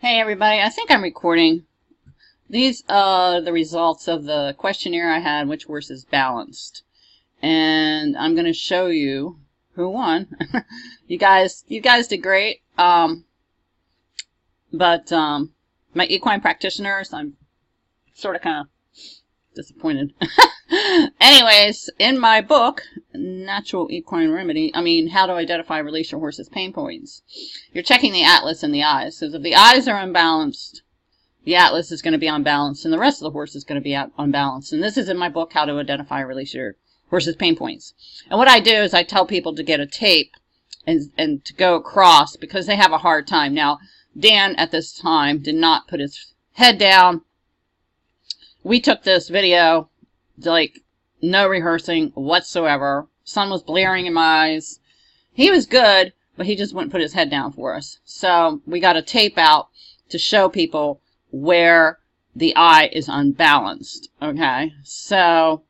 Hey everybody, I think I'm recording. These are the results of the questionnaire I had, which horse is balanced. And I'm going to show you who won. You guys did great. But my equine practitioners, I'm sort of kind of disappointed. Anyways, in my book, Natural Equine Remedy, How to Identify Release Your Horse's Pain Points, you're checking the atlas and the eyes. Because if the eyes are unbalanced, the atlas is going to be unbalanced, and the rest of the horse is going to be unbalanced. And this is in my book, How to Identify and Release Your Horse's Pain Points. And what I do is I tell people to get a tape and to go across because they have a hard time. Now, Dan at this time did not put his head down. We took this video, like, no rehearsing whatsoever. Sun was blaring in my eyes. He was good, but he just wouldn't put his head down for us. So we got a tape out to show people where the eye is unbalanced. Okay, so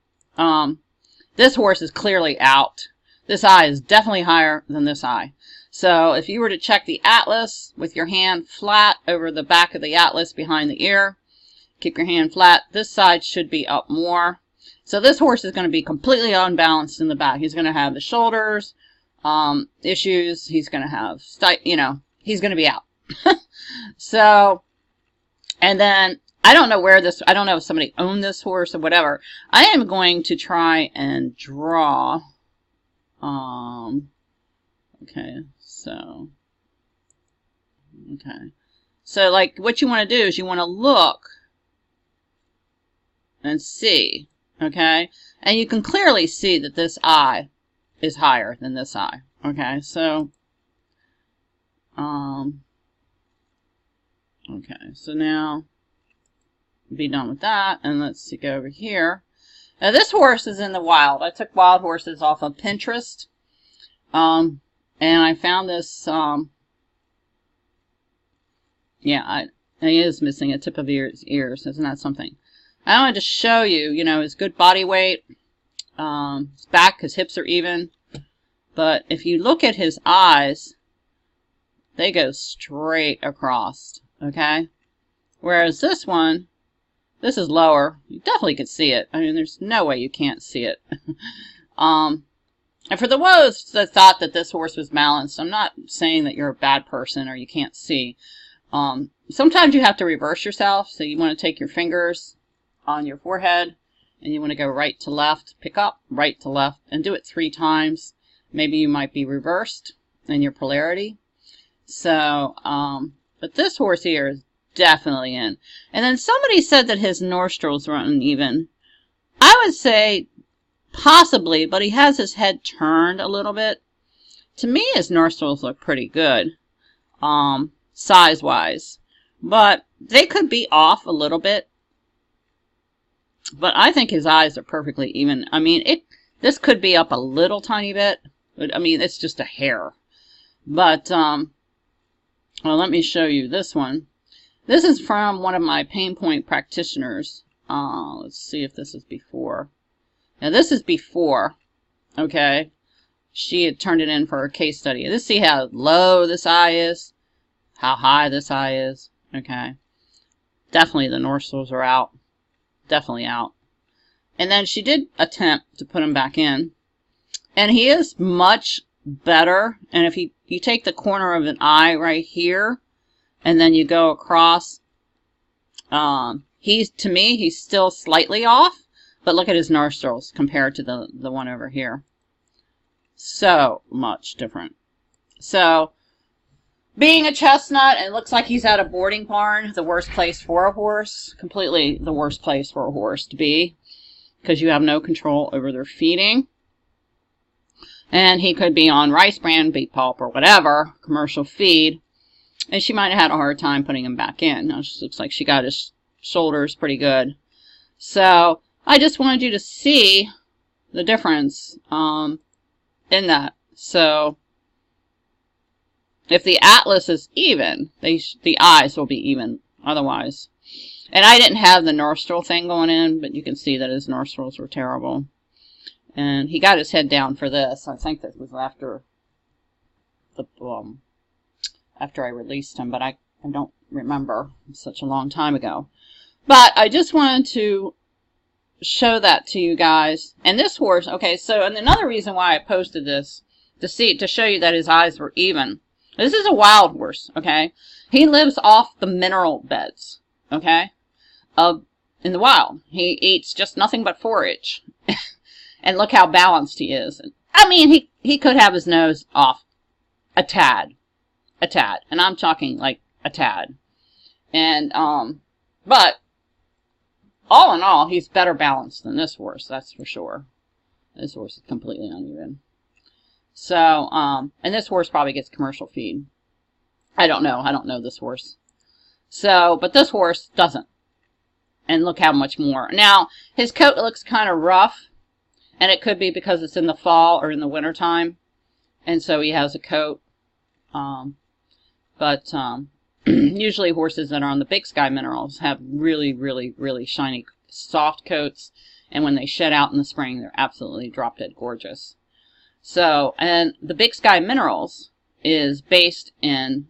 this horse is clearly out. This eye is definitely higher than this eye. So if you were to check the atlas with your hand flat over the back of the atlas behind the ear, keep your hand flat. This side should be up more. So this horse is going to be completely unbalanced in the back. He's going to have the shoulders issues. He's going to have, he's going to be out. So, and then I don't know I don't know if somebody owned this horse or whatever. I am going to try and draw. Okay. So like what you want to do is you want to look and see, okay? And you can clearly see that this eye is higher than this eye, okay? So, okay, so now be done with that, and let's see, go over here. Now this horse is in the wild. I took wild horses off of Pinterest, and I found this, he is missing a tip of his ears. Isn't that something? I wanted to show you, his good body weight, his back, his hips are even. But if you look at his eyes, they go straight across, okay? Whereas this one, this is lower. You definitely could see it. I mean, there's no way you can't see it. And for the ones that thought that this horse was balanced, I'm not saying that you're a bad person or you can't see. Sometimes you have to reverse yourself. So you want to take your fingers on your forehead and you want to go right to left, pick up, right to left, and do it 3 times. Maybe you might be reversed in your polarity. So, but this horse here is definitely in. And then somebody said that his nostrils were uneven. I would say possibly, but he has his head turned a little bit. To me, his nostrils look pretty good, size-wise. But they could be off a little bit. But I think his eyes are perfectly even. I mean, this could be up a little tiny bit. But, I mean, it's just a hair. But, well, let me show you this one. This is from one of my pain point practitioners. Let's see if this is before. Now, this is before. Okay. She had turned it in for her case study. Let's see how low this eye is. How high this eye is. Okay. Definitely the nostrils are out. Definitely out. And then she did attempt to put him back in. And he is much better. And if you take the corner of an eye right here, and then you go across, to me, he's still slightly off. But look at his nostrils compared to the one over here. So much different. So, being a chestnut, it looks like he's at a boarding barn, the worst place for a horse. Completely the worst place for a horse to be. Because you have no control over their feeding. And he could be on rice bran, beet pulp, or whatever, commercial feed. And she might have had a hard time putting him back in. Now, she looks like she got his shoulders pretty good. So, I just wanted you to see the difference in that. So, if the atlas is even, the eyes will be even otherwise. And I didn't have the nostril thing going in, but you can see that his nostrils were terrible. And he got his head down for this. I think that was after I released him, but I I don't remember. It's such a long time ago. But I just wanted to show that to you guys. And this horse, okay, so, and another reason why I posted this, to show you that his eyes were even. This is a wild horse, okay? He lives off the mineral beds, okay? In the wild. He eats just nothing but forage. And look how balanced he is. I mean, he could have his nose off a tad. A tad. And I'm talking like a tad. And, but, all in all, he's better balanced than this horse, that's for sure. This horse is completely uneven. So, and this horse probably gets commercial feed. I don't know this horse. So, but this horse doesn't. And look how much more. Now, his coat looks kind of rough. And it could be because it's in the fall or in the winter time. And so he has a coat. Usually horses that are on the Big Sky Minerals have really, really, really shiny, soft coats. And when they shed out in the spring, they're absolutely drop dead gorgeous. So, and the Big Sky Minerals is based in,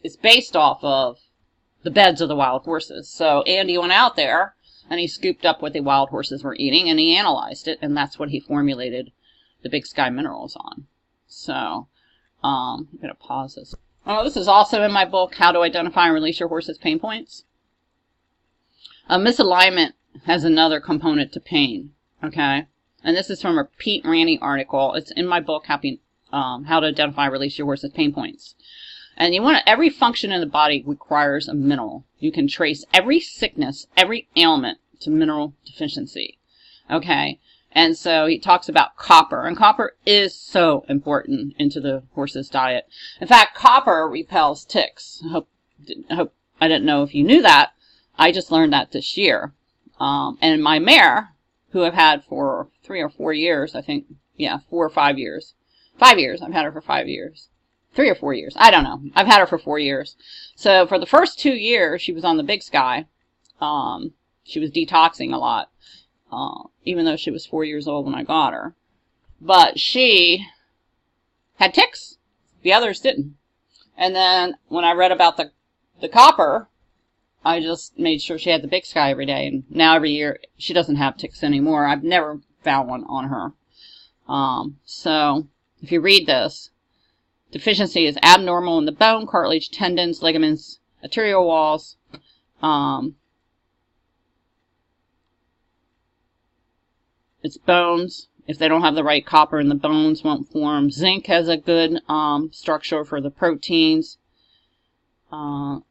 it's based off of the beds of the wild horses. So Andy went out there and he scooped up what the wild horses were eating and he analyzed it, and that's what he formulated the Big Sky Minerals on. So, I'm going to pause this. Oh, this is also in my book, How to Identify and Release Your Horse's Pain Points. Misalignment has another component to pain, okay? And this is from a Pete Raney article. It's in my book, How to Identify and Release Your Horse's Pain Points. And you want to, every function in the body requires a mineral. You can trace every sickness, every ailment to mineral deficiency, okay? And so he talks about copper, and copper is so important into the horse's diet. In fact, copper repels ticks. I didn't know if you knew that. I just learned that this year. And my mare, who I've had for 3 or 4 years, I think, yeah, 4 or 5 years. 5 years. I've had her for 5 years. 3 or 4 years. I don't know. I've had her for 4 years. So for the first 2 years, she was on the Big Sky. She was detoxing a lot. Even though she was 4 years old when I got her. But she had ticks. The others didn't. And then when I read about the copper, I just made sure she had the Big Sky every day. And now every year, she doesn't have ticks anymore. I've never found one on her. So if you read this, deficiency is abnormal in the bone, cartilage, tendons, ligaments, arterial walls. It's bones. If they don't have the right copper in the bones, won't form. Zinc has a good structure for the proteins. And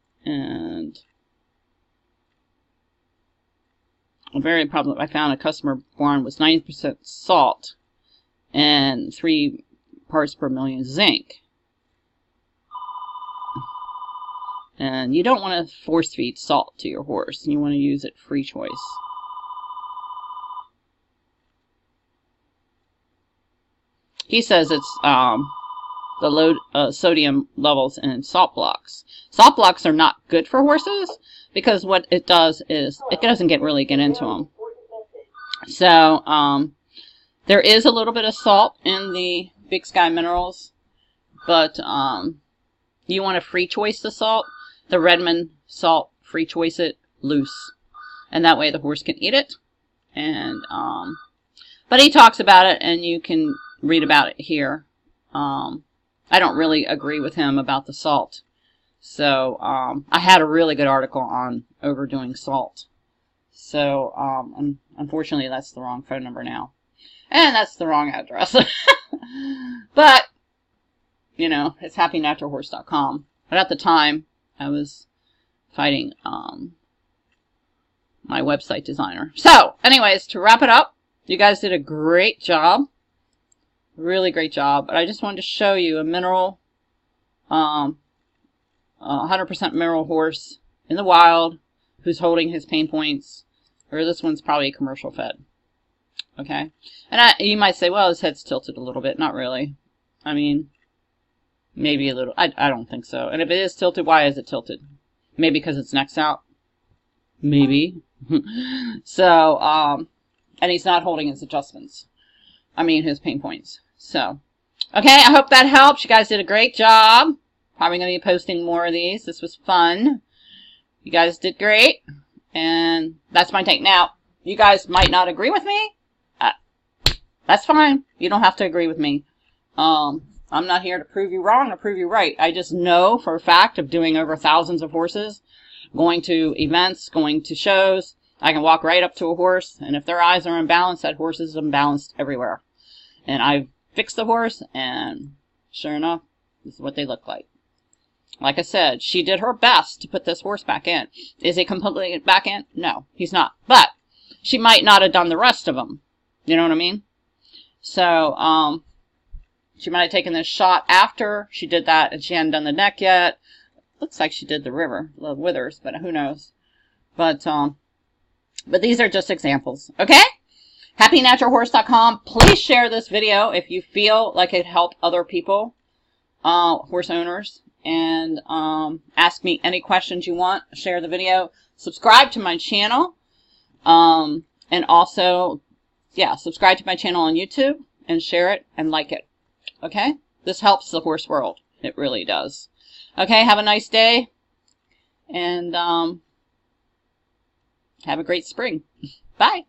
a very problem I found a customer born was 90% salt and 3 parts per million zinc. And you don't want to force feed salt to your horse. You want to use it free choice. He says it's the low sodium levels in salt blocks. Salt blocks are not good for horses because what it does is it doesn't really get into them. So there is a little bit of salt in the Big Sky Minerals, but you want to free choice the salt. The Redmond salt, free choice it loose, and that way the horse can eat it. And but he talks about it, and you can read about it here. I don't really agree with him about the salt. So, I had a really good article on overdoing salt. So, unfortunately, that's the wrong phone number now. And that's the wrong address. But, you know, it's happynaturalhorse.com. But at the time, I was fighting, my website designer. So, anyways, to wrap it up, you guys did a great job. Really great job. But I just wanted to show you a mineral, 100% mineral horse in the wild who's holding his pain points. Or this one's probably commercial fed. Okay? And you might say, well, his head's tilted a little bit. Not really. I mean, maybe a little. I don't think so. And if it is tilted, why is it tilted? Maybe because its neck's out. Maybe. So, and he's not holding his adjustments. I mean, his pain points. So, okay, I hope that helps. You guys did a great job. Probably going to be posting more of these. This was fun. You guys did great. And that's my take. Now, you guys might not agree with me. That's fine. You don't have to agree with me. I'm not here to prove you wrong or prove you right. I just know for a fact of doing over thousands of horses, going to events, going to shows. I can walk right up to a horse, and if their eyes are imbalanced, that horse is imbalanced everywhere. And I fixed the horse, and sure enough, this is what they look like. Like I said, she did her best to put this horse back in. Is he completely back in? No, he's not. But she might not have done the rest of them. You know what I mean? So, she might have taken this shot after she did that, and she hadn't done the neck yet. Looks like she did the river, the withers, but who knows? But these are just examples, okay? HappyNaturalHorse.com. Please share this video if you feel like it helped other people, horse owners, and ask me any questions you want. Share the video. Subscribe to my channel, and also, yeah, subscribe to my channel on YouTube and share it and like it. Okay? This helps the horse world. It really does. Okay, have a nice day, and have a great spring. Bye.